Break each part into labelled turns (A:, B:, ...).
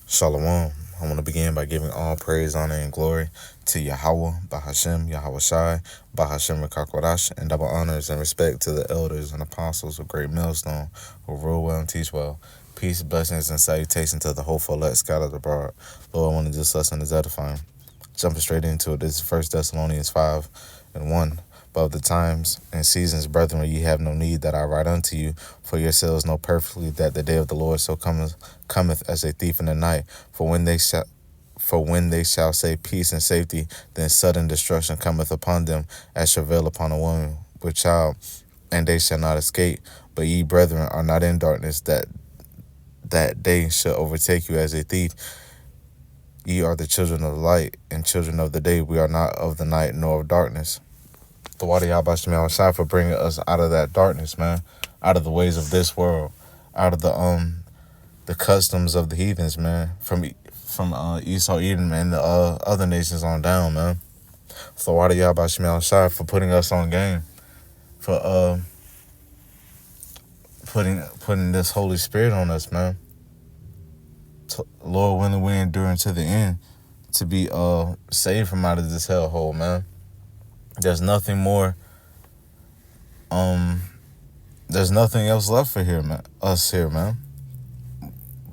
A: Shalom. I want to begin by giving all praise, honor, and glory to Yahweh, Bahashem, Yahweh Shai, Bahashem Rakakwadash, and double honors and respect to the elders and apostles of Great Millstone who rule well and teach well. Peace, blessings, and salutation to the hopeful elect scattered abroad. Lord, I want to just lesson is edifying. Jumping straight into it, this is 1 Thessalonians 5:1. But of the times and seasons, brethren, ye have no need that I write unto you, for yourselves know perfectly that the day of the Lord so cometh as a thief in the night. For when they shall say peace and safety, then sudden destruction cometh upon them, as travail upon a woman with child, and they shall not escape. But ye, brethren, are not in darkness, that day shall overtake you as a thief. Ye are the children of the light and children of the day. We are not of the night nor of darkness. The water Yahbashim Shai for bringing us out of that darkness, man, out of the ways of this world, out of the customs of the heathens, man, from Esau, Edom, and the other nations on down, man. The water Yahbashim Shai for putting us on game, for putting this Holy Spirit on us, man. Lord willing, we endure to the end to be saved from out of this hellhole, man. There's nothing more. There's nothing else left for us here, man.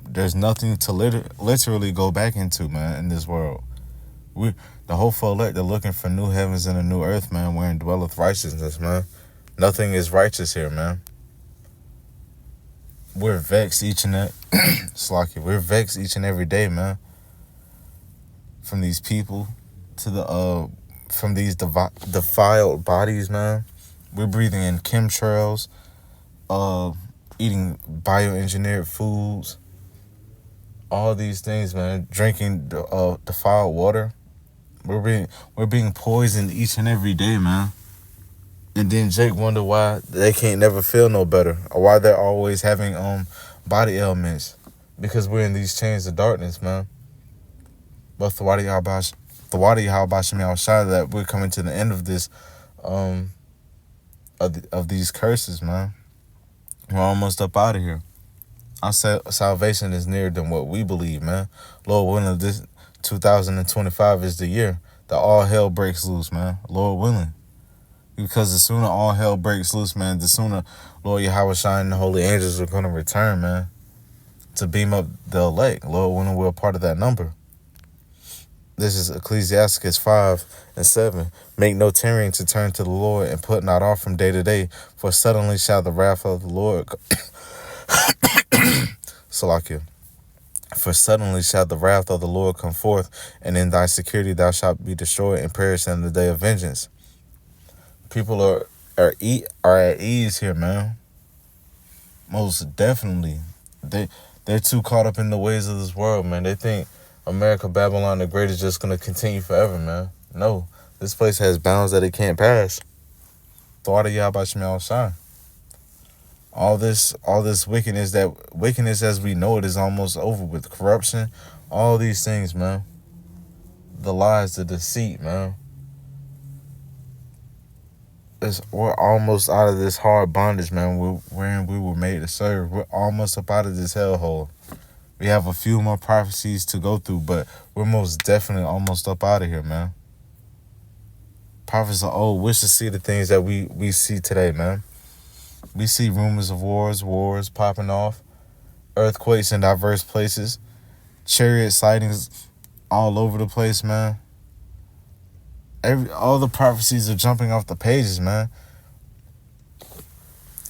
A: There's nothing to literally go back into, man, in this world. The hopeful elect, they're looking for new heavens and a new earth, man, wherein dwelleth righteousness, man. Nothing is righteous here, man. We're vexed each and we're vexed each and every day, man. From these people to from these defiled bodies, man. We're breathing in chemtrails, eating bioengineered foods, all these things, man. Drinking defiled water. We're being poisoned each and every day, man. And then Jake wonder why they can't never feel no better, or why they're always having body ailments, because we're in these chains of darkness, man. But the water Yahbashim Shai, that we're coming to the end of this of these curses, man. We're almost up out of here. Our salvation is nearer than what we believe, man. Lord willing, this 2025 is the year that all hell breaks loose, man. Lord willing. Because the sooner all hell breaks loose, man, the sooner Lord Yahweh Shai and the holy angels are going to return, man, to beam up the elect. Lord willing, we're a part of that number. This is Ecclesiastes 5:7. Make no tarrying to turn to the Lord, and put not off from day to day, for suddenly shall the wrath of the Lord Salakia. For suddenly shall the wrath of the Lord come forth, and in thy security thou shalt be destroyed and perish in the day of vengeance. People are at ease here, man. Most definitely. They're too caught up in the ways of this world, man. They think America, Babylon the Great is just going to continue forever, man. No. This place has bounds that it can't pass. Thought of Yahbashim Shai. All this wickedness as we know it is almost over with. Corruption, all these things, man. The lies, the deceit, man. We're almost out of this hard bondage, man, wherein we were made to serve. We're almost up out of this hellhole. We have a few more prophecies to go through, but we're most definitely almost up out of here, man. Prophets of old wish to see the things that we see today, man. We see rumors of wars popping off, earthquakes in diverse places, chariot sightings all over the place, man. All the prophecies are jumping off the pages, man.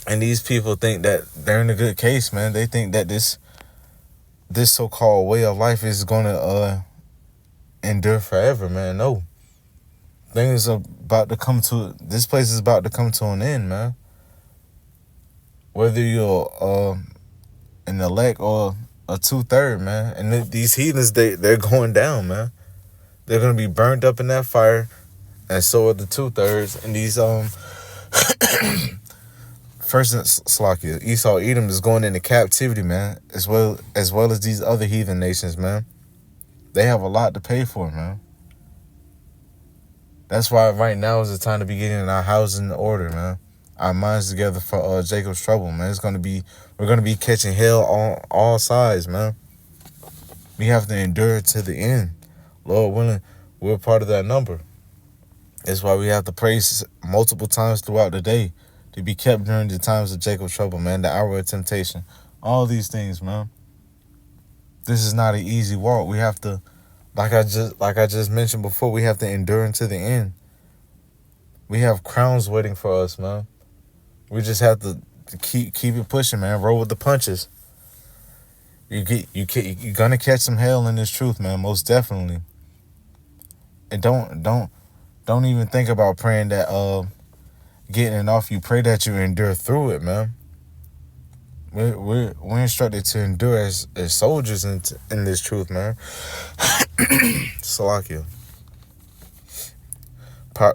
A: And these people think that they're in a good case, man. They think that this so-called way of life is going to endure forever, man. No. Things are about to come to... This place is about to come to an end, man. Whether you're an elect or a 2/3, man. And these heathens, they're going down, man. They're going to be burned up in that fire. And so are the 2/3. And these first Slakia, Esau, Edom is going into captivity, man. As well as these other heathen nations, man. They have a lot to pay for, man. That's why right now is the time to be getting our houses in order, man. Our minds together for Jacob's trouble, man. We're gonna be catching hell on all sides, man. We have to endure to the end. Lord willing, we're part of that number. That's why we have to pray multiple times throughout the day to be kept during the times of Jacob's trouble, man, the hour of temptation. All these things, man. This is not an easy walk. We have to, like I just mentioned before, we have to endure unto the end. We have crowns waiting for us, man. We just have to keep it pushing, man. Roll with the punches. You're gonna catch some hell in this truth, man. Most definitely. And don't even think about praying that getting it off you. Pray that you endure through it, man. We're instructed to endure as soldiers in this truth, man. Salakia.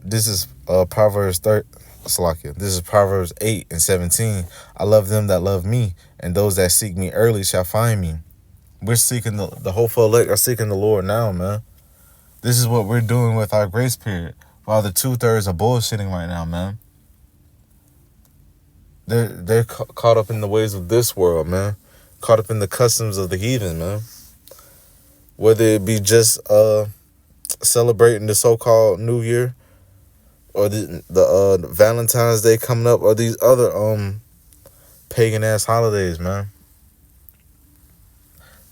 A: This is Proverbs 30. Salakia. This is Proverbs 8:17. I love them that love me, and those that seek me early shall find me. We're seeking the hopeful elect are seeking the Lord now, man. This is what we're doing with our grace period. While the 2/3 are bullshitting right now, man. They're caught up in the ways of this world, man. Caught up in the customs of the heathen, man. Whether it be just celebrating the so-called New Year, or the Valentine's Day coming up, or these other pagan ass holidays, man.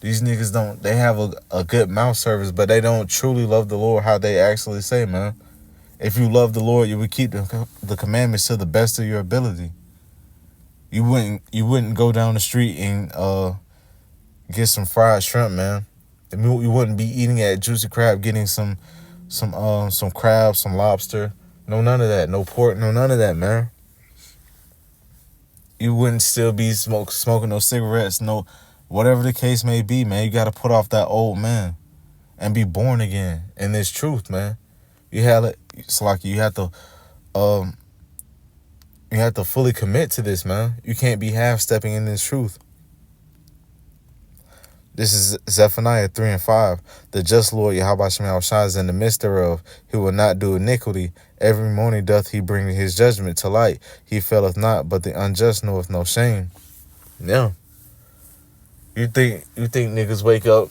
A: These niggas they have a good mouth service, but they don't truly love the Lord how they actually say, man. If you love the Lord, you would keep the commandments to the best of your ability. You wouldn't go down the street and get some fried shrimp, man. You wouldn't be eating at Juicy Crab getting some crab, some lobster. No, none of that. No pork, no none of that, man. You wouldn't still be smoking no cigarettes, no whatever the case may be, man. You got to put off that old man and be born again in this truth, man. It's like you have to fully commit to this, man. You can't be half-stepping in this truth. This is Zephaniah 3:5. The just Lord Yahweh Shem shines in the midst thereof. He will not do iniquity. Every morning doth he bring his judgment to light. He faileth not, but the unjust knoweth no shame. Yeah. You think niggas wake up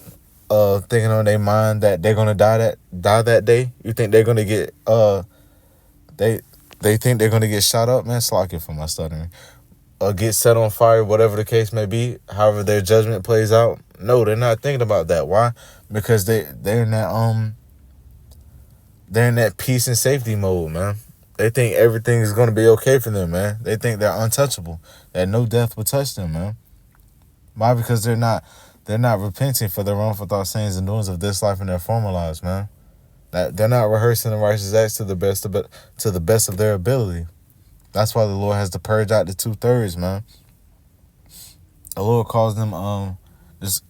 A: thinking on their mind that they're gonna die that day? You think they're gonna get they think they're gonna get shot up, man? Slack it for my stuttering. Or get set on fire, whatever the case may be, however their judgment plays out. No, they're not thinking about that. Why? Because they're in that peace and safety mode, man. They think everything is gonna be okay for them, man. They think they're untouchable, that no death will touch them, man. Why? Because they're not repenting for their wrongful thoughts, sayings, and doings of this life and their former lives, man. That they're not rehearsing the righteous acts to the best of their ability. That's why the Lord has to purge out the 2/3, man. The Lord calls them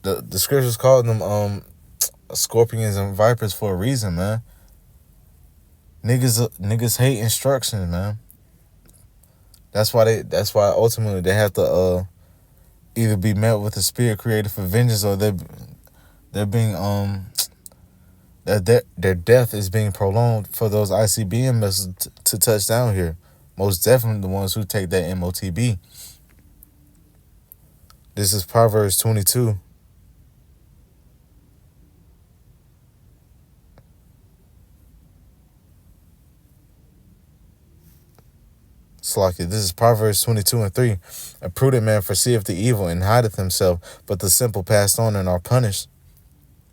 A: the scriptures call them scorpions and vipers for a reason, man. Niggas hate instructions, man. That's why ultimately they have to either be met with a spirit created for vengeance, or they're being their death is being prolonged for those ICBM missiles to touch down here. Most definitely the ones who take that MOTB. This is Proverbs 22. This is Proverbs 22:3. A prudent man foreseeth the evil and hideth himself, but the simple pass on and are punished.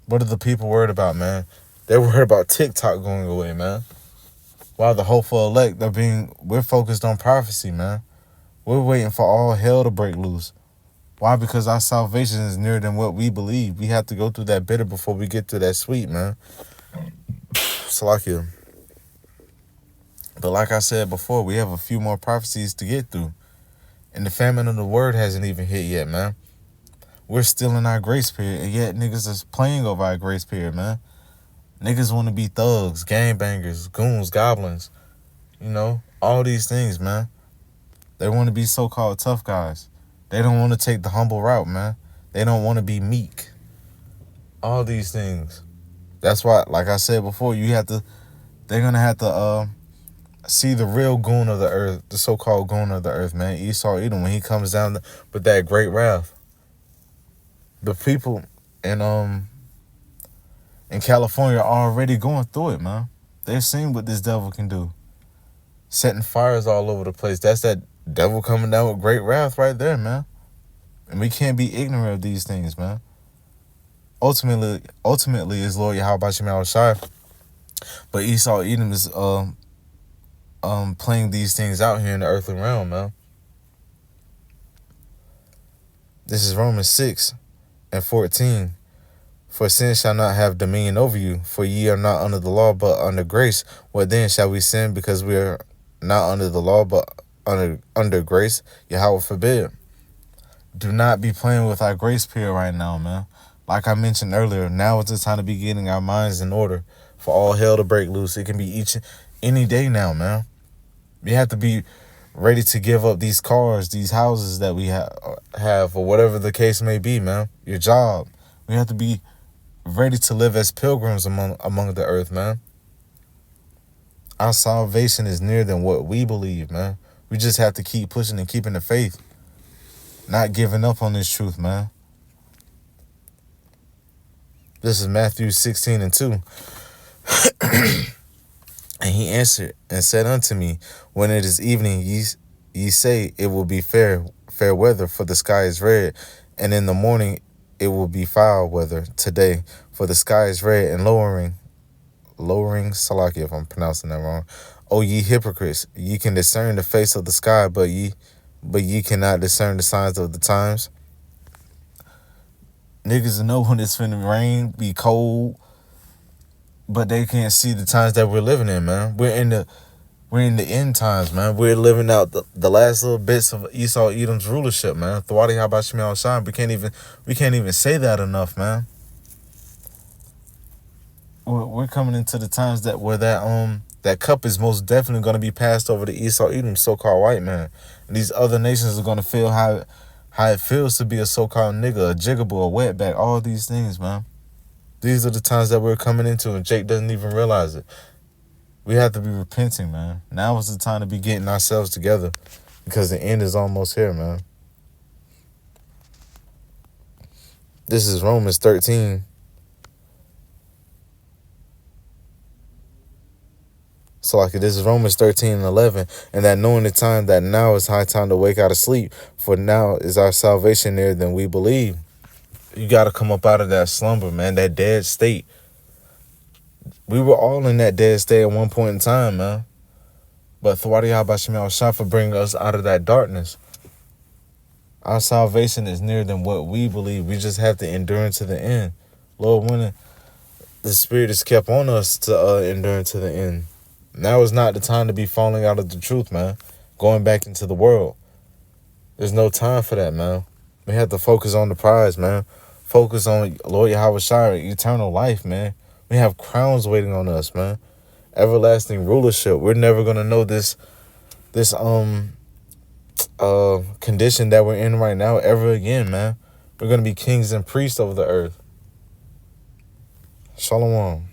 A: What are the people worried about, man? They're worried about TikTok going away, man. While the hopeful elect we're focused on prophecy, man. We're waiting for all hell to break loose. Why? Because our salvation is nearer than what we believe. We have to go through that bitter before we get to that sweet, man. Salakia. But like I said before, we have a few more prophecies to get through. And the famine of the word hasn't even hit yet, man. We're still in our grace period, and yet niggas is playing over our grace period, man. Niggas want to be thugs, gangbangers, goons, goblins. You know, all these things, man. They want to be so-called tough guys. They don't want to take the humble route, man. They don't want to be meek. All these things. That's why, like I said before, they're going to have to see the real goon of the earth, the so-called goon of the earth, man. Esau Edom, when he comes down with that great wrath. The people in in California are already going through it, man. They've seen what this devil can do. Setting fires all over the place. That's that devil coming down with great wrath right there, man. And we can't be ignorant of these things, man. Ultimately is Lord Yahweh Shai Shai. But Esau Edom is playing these things out here in the earthly realm, man. This is Romans 6:14. For sin shall not have dominion over you, for ye are not under the law, but under grace. What then shall we sin because we are not under the law, but under grace? Yahweh forbid. Do not be playing with our grace period right now, man. Like I mentioned earlier, now is the time to be getting our minds in order for all hell to break loose. It can be any day now, man. We have to be ready to give up these cars, these houses that we have, or whatever the case may be, man. Your job. We have to be ready to live as pilgrims among the earth, man. Our salvation is nearer than what we believe, man. We just have to keep pushing and keeping the faith. Not giving up on this truth, man. This is Matthew 16:2. And he answered and said unto me, when it is evening, ye say it will be fair weather, for the sky is red, and in the morning it will be foul weather today, for the sky is red and lowering, Salaki, if I'm pronouncing that wrong. O ye hypocrites, ye can discern the face of the sky, but ye cannot discern the signs of the times. Niggas know when it's finna rain, be cold, but they can't see the times that we're living in, man. We're in the end times, man. We're living out the last little bits of Esau Edom's rulership, man. Thwadi Habashim Al Sham. We can't even say that enough, man. We're coming into the times where that cup is most definitely going to be passed over to Esau Edom, so-called white man. And these other nations are going to feel how it feels to be a so-called nigga, a jigaboo, a wetback, all these things, man. These are the times that we're coming into, and Jake doesn't even realize it. We have to be repenting, man. Now is the time to be getting ourselves together, because the end is almost here, man. This is Romans 13. So like this is Romans 13:11, and that knowing the time that now is high time to wake out of sleep, for now is our salvation nearer than we believe. You got to come up out of that slumber, man, that dead state. We were all in that dead state at one point in time, man. But Thwadi Habashim Al Shah for bringing us out of that darkness. Our salvation is nearer than what we believe. We just have to endure to the end. Lord willing, the Spirit is kept on us to endure to the end. Now is not the time to be falling out of the truth, man. Going back into the world. There's no time for that, man. We have to focus on the prize, man. Focus on Lord Yahweh Shai, eternal life, man. We have crowns waiting on us, man. Everlasting rulership. We're never gonna know this condition that we're in right now ever again, man. We're gonna be kings and priests over the earth. Shalom.